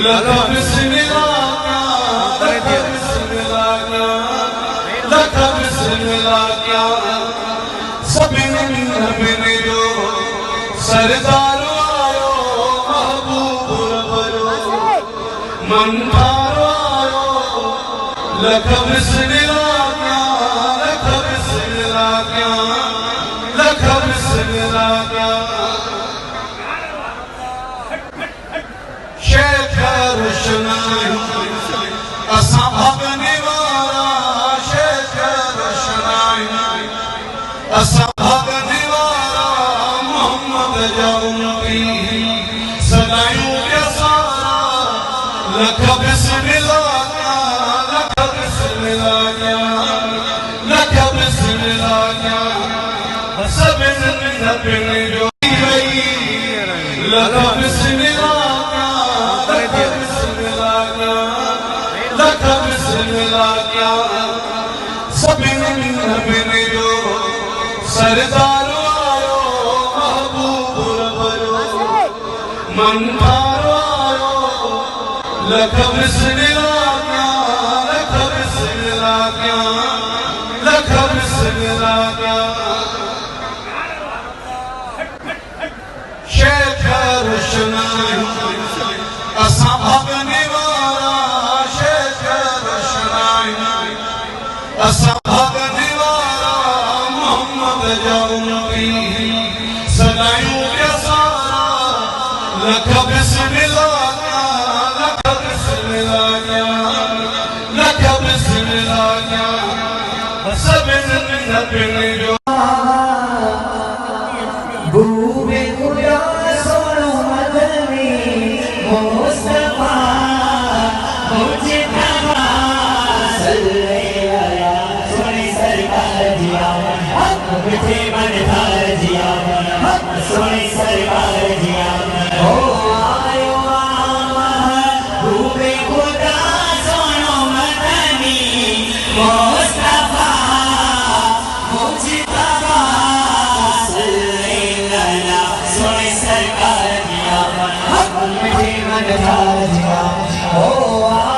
लका बिस्मिल्लाह लका बिस्मिल्लाह लका बिस्मिल्लाह क्या सबिन जो सरदार आयो महबूब बरो मन आयो लका बिस्मिल्लाह लका बिस्मिल्लाह लका बिस्मिल्लाह शेख रोशनाई असा भगने वाला शेख रोशनाई असा भगने वाला मोहम्मद जाऊंगी सदायूं के सारा लका बिस्मिल्लाह लका बिस्मिल्लाह लका बिस्मिल्लाह सबिन जो गई लका बिस्मिल्लाह लका बिस्मिल्लाह क्या सबिन जो सरदार आयो महबूब बरो मन आयो लका बिस्मिल्लाह लका बिस्मिल्लाह लका बिस्मिल्लाह शेख रोशनाई असा भगने वाला शेख रोशनाई असा भगने वाला मोहम्मद जाऊंगी सदायूं के सारा लका बिस्मिल्लाह लका बिस्मिल्लाह लका बिस्मिल्लाह सबिन जो बूबे खुदा सोनो मदनी मुस्तफा मुझे तबा सल्ले अला सोने सरकार जिया मुझे मन धार जिया सोने सरकार जिया ओ आयो बूबे खुदा सोनो मदनी मुस्तफा मुझे तबा सोने सरकार जिया मुझे मन धार जिया ओ